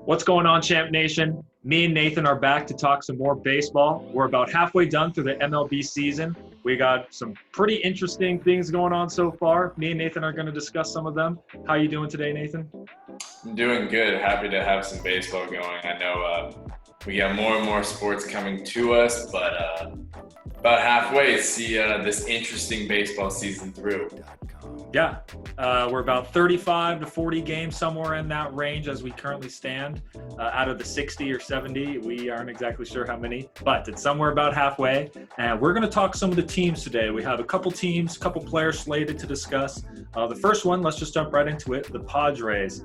What's going on, Champ Nation? Me and Nathan are back to talk some more baseball. We're about halfway done through the MLB season. We got some pretty interesting things going on so far. Me and Nathan are going to discuss some of them. How you doing today, Nathan? I'm doing good. Happy to have some baseball going. I know we got more and more sports coming to us, but about halfway to see this interesting baseball season through. Yeah, we're about 35 to 40 games, somewhere in that range as we currently stand. Out of the 60 or 70, we aren't exactly sure how many, but it's somewhere about halfway. And we're going to talk some of the teams today. We have a couple teams, a couple players slated to discuss. The first one, let's just jump right into it, the Padres.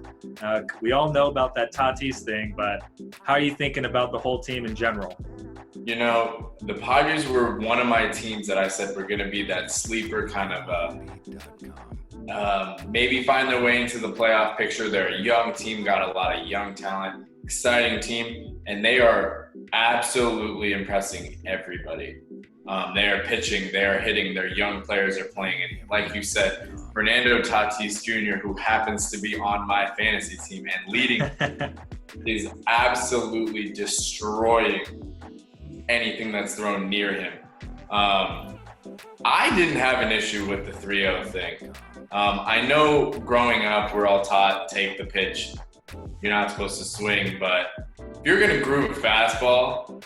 We all know about that Tatis thing, but how are you thinking about the whole team in general? You know, the Padres were one of my teams that I said were going to be that sleeper kind of maybe find their way into the playoff picture. They're a young team, got a lot of young talent, exciting team, and they are absolutely impressing everybody. They are pitching, they are hitting, their young players are playing. And like you said, Fernando Tatis Jr., who happens to be on my fantasy team and leading, is absolutely destroying anything that's thrown near him. I didn't have an issue with the 3-0 thing. I know growing up, we're all taught take the pitch. You're not supposed to swing, but if you're going to groove a fastball,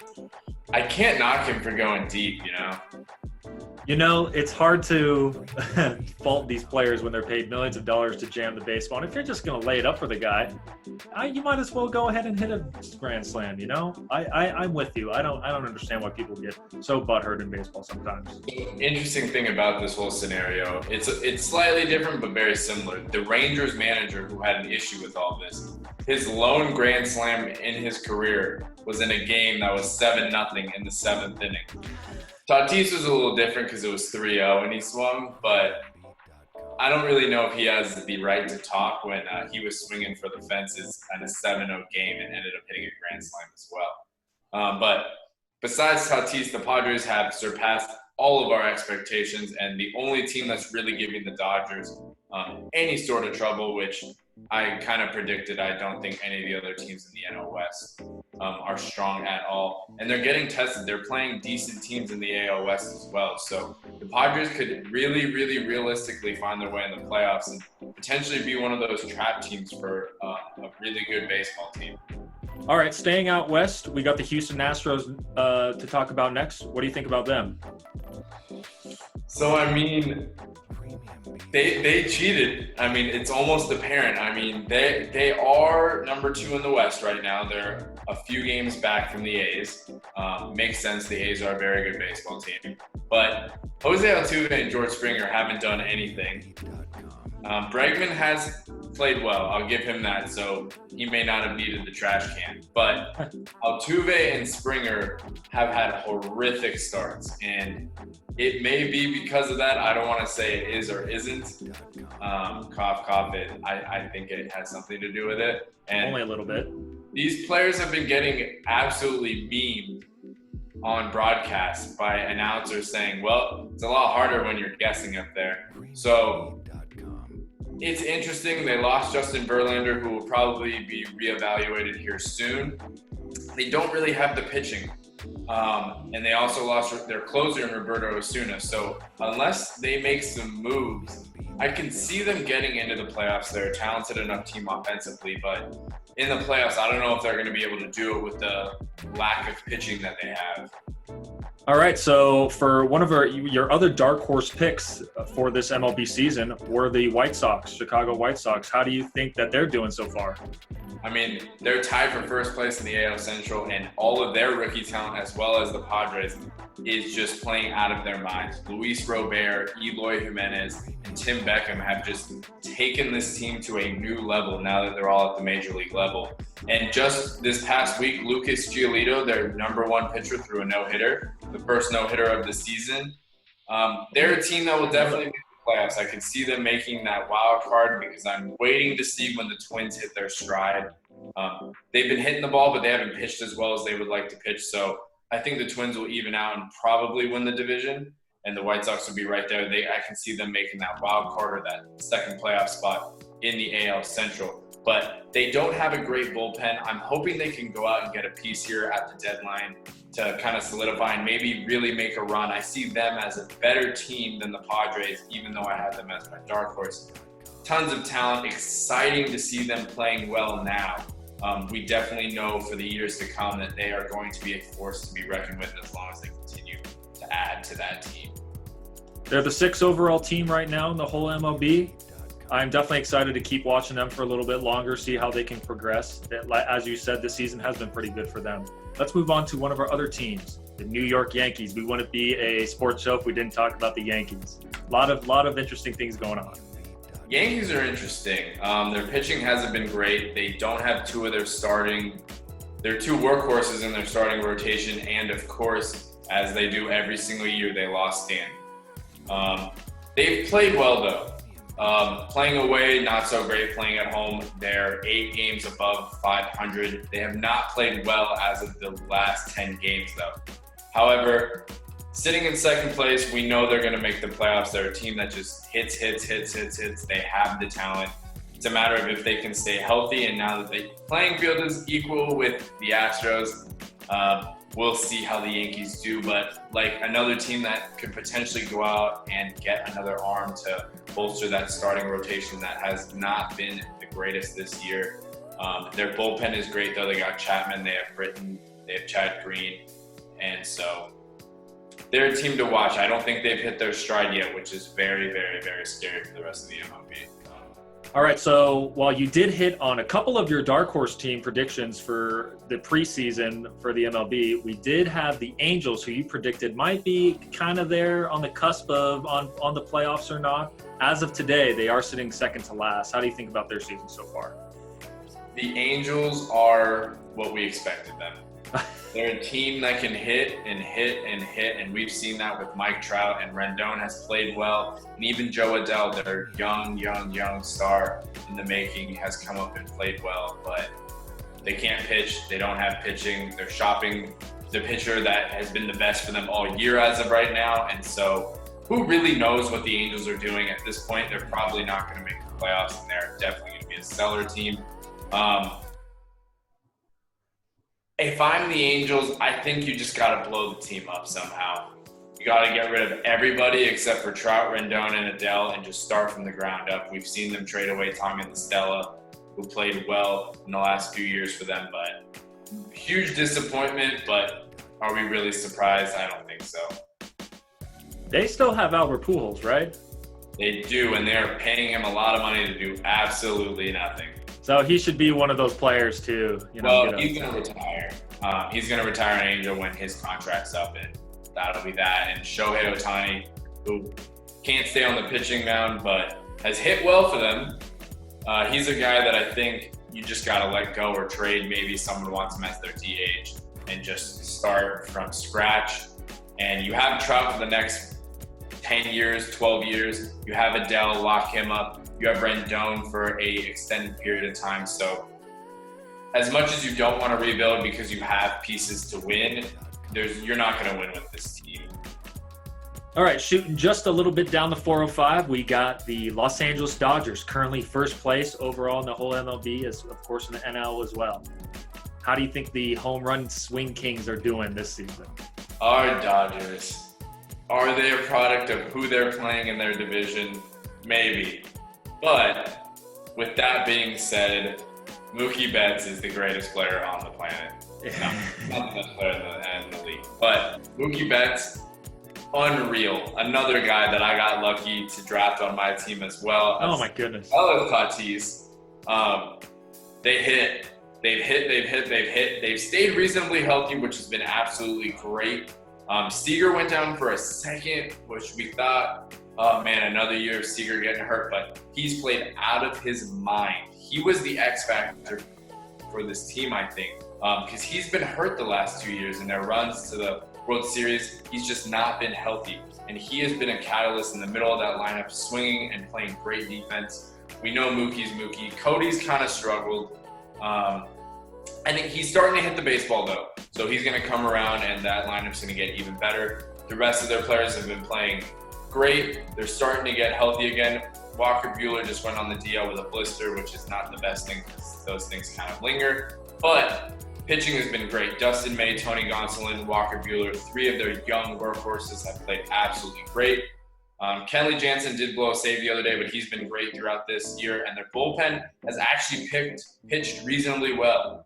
I can't knock him for going deep, you know? You know, it's hard to fault these players when they're paid millions of dollars to jam the baseball. And if you're just going to lay it up for the guy, you might as well go ahead and hit a grand slam, you know? I'm with you. I don't understand why people get so butthurt in baseball sometimes. Interesting thing about this whole scenario, it's slightly different but very similar. The Rangers manager who had an issue with all this, his lone grand slam in his career was in a game that was 7-0 in the 7th inning. Tatis was a little different because it was 3-0 and he swung, but I don't really know if he has the right to talk when he was swinging for the fences in a 7-0 game and ended up hitting a grand slam as well. But besides Tatis, the Padres have surpassed all of our expectations, and the only team that's really giving the Dodgers any sort of trouble, which I kind of predicted. I don't think any of the other teams in the NL West are strong at all. And they're getting tested. They're playing decent teams in the AL West as well. So the Padres could really, really realistically find their way in the playoffs and potentially be one of those trap teams for a really good baseball team. All right, staying out west, we got the Houston Astros to talk about next. What do you think about them? So, I mean, they cheated. I mean, it's almost apparent. I mean, they are number 2 in the West right now. They're a few games back from the A's. Makes sense. The A's are a very good baseball team. But Jose Altuve and George Springer haven't done anything. Bregman has played well. I'll give him that. So he may not have needed the trash can. But Altuve and Springer have had horrific starts. And it may be because of that. I don't want to say it is or isn't. Cough, cough. I think it has something to do with it. And only a little bit. These players have been getting absolutely memed on broadcast by announcers saying, well, it's a lot harder when you're guessing up there. So it's interesting. They lost Justin Verlander, who will probably be reevaluated here soon. They don't really have the pitching. And they also lost their closer in Roberto Osuna. So unless they make some moves, I can see them getting into the playoffs. They're a talented enough team offensively, but in the playoffs, I don't know if they're going to be able to do it with the lack of pitching that they have. All right, so for one of your other dark horse picks for this MLB season were the White Sox, Chicago White Sox. How do you think that they're doing so far? I mean, they're tied for first place in the AL Central, and all of their rookie talent, as well as the Padres, is just playing out of their minds. Luis Robert, Eloy Jimenez, and Tim Beckham have just taken this team to a new level now that they're all at the major league level. And just this past week, Lucas Giolito, their number 1 pitcher, threw a no-hitter, the first no-hitter of the season. They're a team that will definitely make the playoffs. I could see them making that wild card because I'm waiting to see when the Twins hit their stride. They've been hitting the ball, but they haven't pitched as well as they would like to pitch. So I think the Twins will even out and probably win the division, and the White Sox will be right there. I can see them making that wild card or that second playoff spot in the AL Central. but they don't have a great bullpen. I'm hoping they can go out and get a piece here at the deadline to kind of solidify and maybe really make a run. I see them as a better team than the Padres, even though I have them as my dark horse. Tons of talent, exciting to see them playing well now. We definitely know for the years to come that they are going to be a force to be reckoned with as long as they continue to add to that team. They're the 6th overall team right now in the whole MLB. I'm definitely excited to keep watching them for a little bit longer, see how they can progress. As you said, this season has been pretty good for them. Let's move on to one of our other teams, the New York Yankees. We wouldn't be a sports show if we didn't talk about the Yankees. A lot of interesting things going on. Yankees are interesting. Their pitching hasn't been great. They don't have two of their two workhorses in their starting rotation, and of course, as they do every single year, they lost Stan. They've played well though. Playing away, not so great. Playing at home, they're 8 games above 500. They have not played well as of the last 10 games though. However, sitting in second place, we know they're going to make the playoffs. They're a team that just hits. They have the talent. It's a matter of if they can stay healthy, and now that the playing field is equal with the Astros, we'll see how the Yankees do. But like another team that could potentially go out and get another arm to bolster that starting rotation that has not been the greatest this year. Their bullpen is great though. They got Chapman, they have Britton, they have Chad Green, and so they're a team to watch. I don't think they've hit their stride yet, which is very, very, very scary for the rest of the MLB. All right, so while you did hit on a couple of your dark horse team predictions for the preseason for the MLB, we did have the Angels, who you predicted might be kind of there on the cusp of on the playoffs or not. As of today, they are sitting second to last. How do you think about their season so far? The Angels are what we expected them. They're a team that can hit, and we've seen that with Mike Trout, and Rendon has played well, and even Joe Adell, their young star in the making, has come up and played well, but they can't pitch. They don't have pitching. They're shopping the pitcher that has been the best for them all year as of right now, and so who really knows what the Angels are doing at this point? They're probably not going to make the playoffs, and they're definitely going to be a stellar team. If I'm the Angels, I think you just got to blow the team up somehow. You got to get rid of everybody except for Trout, Rendon, and Adele and just start from the ground up. We've seen them trade away Tommy La Stella, who played well in the last few years for them, but huge disappointment. But are we really surprised? I don't think so. They still have Albert Pujols, right? They do, and they're paying him a lot of money to do absolutely nothing. So he should be one of those players too. He's going to retire. He's going to retire an Angel when his contract's up, and that'll be that. And Shohei Ohtani, who can't stay on the pitching mound but has hit well for them. He's a guy that I think you just got to let go or trade. Maybe someone wants him as their DH and just start from scratch. And you have Trout for the next 10 years, 12 years. You have Adele, lock him up. You have Rendon for a extended period of time. So as much as you don't want to rebuild because you have pieces to win, you're not going to win with this team. All right, shooting just a little bit down the 405, we got the Los Angeles Dodgers, currently first place overall in the whole MLB, as of course in the NL as well. How do you think the home run swing kings are doing this season? Our Dodgers, are they a product of who they're playing in their division? Maybe. But with that being said, Mookie Betts is the greatest player on the planet. Not the best player in the league. But Mookie Betts, unreal. Another guy that I got lucky to draft on my team as well. Oh my goodness. Tatis. They've stayed reasonably healthy, which has been absolutely great. Seager went down for a second, which we thought, oh man, another year of Seager getting hurt, but he's played out of his mind. He was the X factor for this team, I think, because he's been hurt the last 2 years in their runs to the World Series. He's just not been healthy, and he has been a catalyst in the middle of that lineup, swinging and playing great defense. We know Mookie's Mookie. Cody's kind of struggled. I think he's starting to hit the baseball though, so he's going to come around, and that lineup's going to get even better. The rest of their players have been playing great. They're starting to get healthy again. Walker Buehler just went on the DL with a blister, which is not the best thing because those things kind of linger. But pitching has been great. Dustin May, Tony Gonsolin, Walker Buehler, 3 of their young workhorses have played absolutely great. Kenley Jansen did blow a save the other day, but he's been great throughout this year. And their bullpen has actually pitched reasonably well.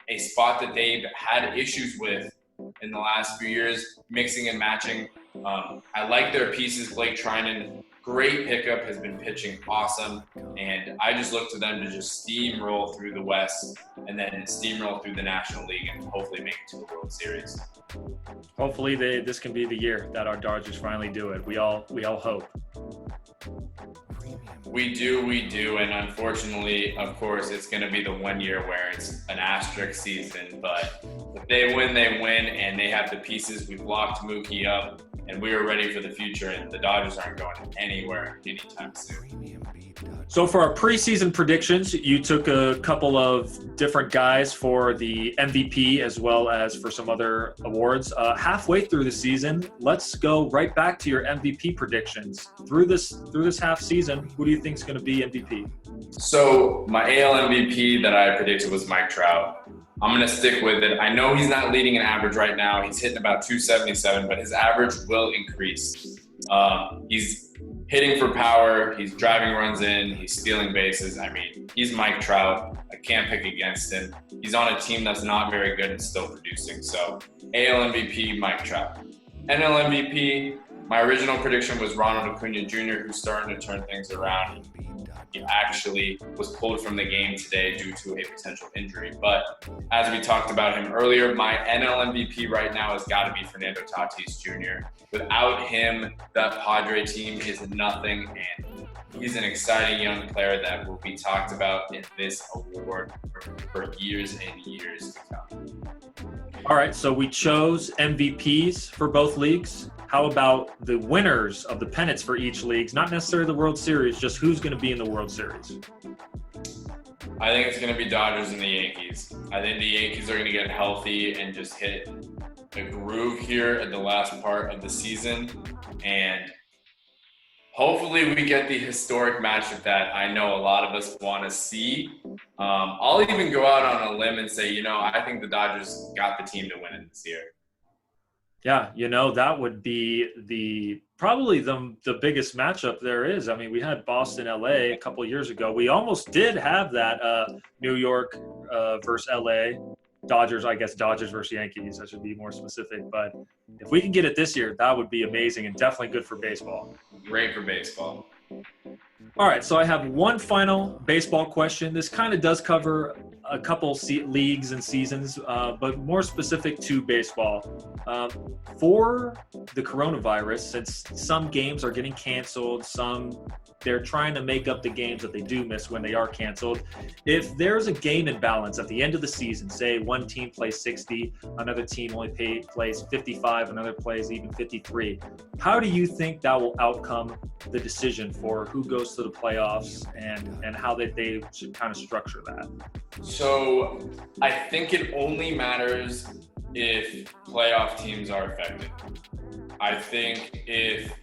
A spot that they've had issues with in the last few years, mixing and matching. I like their pieces. Blake Trinan, great pickup, has been pitching awesome. And I just look to them to just steamroll through the West and then steamroll through the National League and hopefully make it to the World Series. Hopefully this can be the year that our Dodgers finally do it. We all hope. We do, and unfortunately, of course, it's going to be the 1 year where it's an asterisk season, but if they win, and they have the pieces. We've locked Mookie up, and we are ready for the future, and the Dodgers aren't going anywhere anytime soon. So for our preseason predictions, you took a couple of different guys for the MVP as well as for some other awards. Halfway through the season, let's go right back to your MVP predictions. Through this half season, who do you think is going to be MVP? So my AL MVP that I predicted was Mike Trout. I'm going to stick with it. I know he's not leading an average right now. He's hitting about 277, but his average will increase. He's hitting for power. He's driving runs in. He's stealing bases. I mean, he's Mike Trout. I can't pick against him. He's on a team that's not very good and still producing. So AL MVP, Mike Trout. NL MVP, my original prediction was Ronald Acuna Jr., who's starting to turn things around. He actually was pulled from the game today due to a potential injury. But as we talked about him earlier, my NL MVP right now has got to be Fernando Tatis Jr. Without him, that Padre team is nothing, and he's an exciting young player that will be talked about in this award for years and years to come. All right, so we chose MVPs for both leagues. How about the winners of the pennants for each league? Not necessarily the World Series, just who's going to be in the World Series. I think it's going to be Dodgers and the Yankees. I think the Yankees are going to get healthy and just hit a groove here at the last part of the season. And hopefully we get the historic matchup that I know a lot of us want to see. I'll even go out on a limb and say, I think the Dodgers got the team to win it this year. Yeah, that would be probably the biggest matchup there is. I mean, we had Boston, LA a couple of years ago. We almost did have that New York versus LA. Dodgers versus Yankees. I should be more specific. But if we can get it this year, that would be amazing and definitely good for baseball. Great for baseball. All right, so I have one final baseball question. This kind of does cover a couple leagues and seasons, but more specific to baseball. For the coronavirus, since some games are getting canceled, they're trying to make up the games that they do miss when they are canceled. If there's a game imbalance at the end of the season, say one team plays 60, another team only plays 55, another plays even 53, how do you think that will outcome the decision for who goes to the playoffs and how they should kind of structure that? So I think it only matters if playoff teams are affected. I think if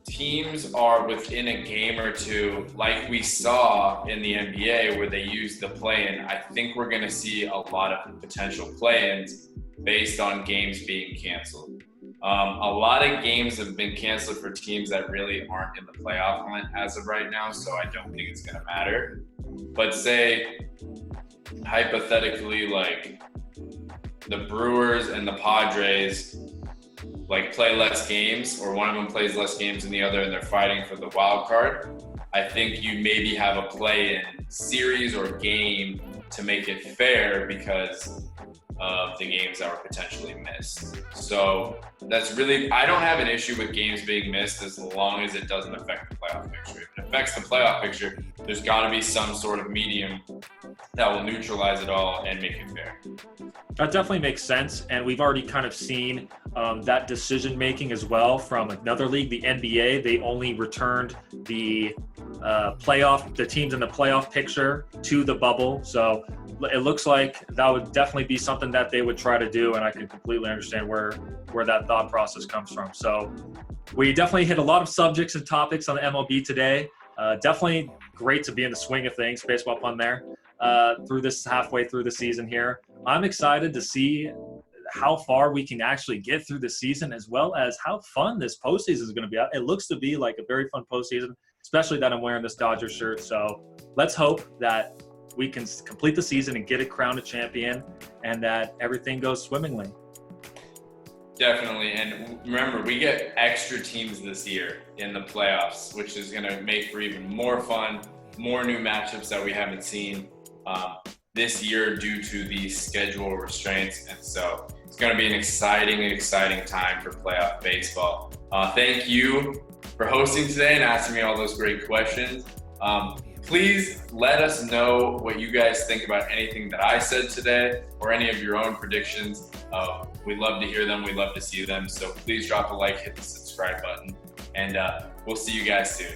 teams are within a game or two, like we saw in the NBA where they used the play-in, I think we're going to see a lot of potential play-ins based on games being canceled. A lot of games have been canceled for teams that really aren't in the playoff hunt as of right now, so I don't think it's going to matter. But say, hypothetically, like the Brewers and the Padres play less games, or one of them plays less games than the other, and they're fighting for the wild card, I think you maybe have a play-in series or game to make it fair because of the games that were potentially missed. So that's really, I don't have an issue with games being missed as long as it doesn't affect the playoff picture. If it affects the playoff picture, there's got to be some sort of medium that will neutralize it all and make it fair. That definitely makes sense, and we've already kind of seen that decision-making as well from another league, the NBA. They only returned the teams in the playoff picture to the bubble, so it looks like that would definitely be something that they would try to do, and I can completely understand where that thought process comes from. So we definitely hit a lot of subjects and topics on the MLB today. Definitely great to be in the swing of things, baseball pun there, halfway through the season here. I'm excited to see how far we can actually get through the season, as well as how fun this postseason is going to be. It looks to be like a very fun postseason, especially that I'm wearing this Dodgers shirt. So let's hope that we can complete the season and get it crowned a champion, and that everything goes swimmingly. Definitely. And remember, we get extra teams this year in the playoffs, which is going to make for even more fun, more new matchups that we haven't seen this year due to the schedule restraints. And so it's going to be an exciting time for playoff baseball. Thank you for hosting today and asking me all those great questions. Please let us know what you guys think about anything that I said today or any of your own predictions. We'd love to hear them. We'd love to see them. So please drop a like, hit the subscribe button, and we'll see you guys soon.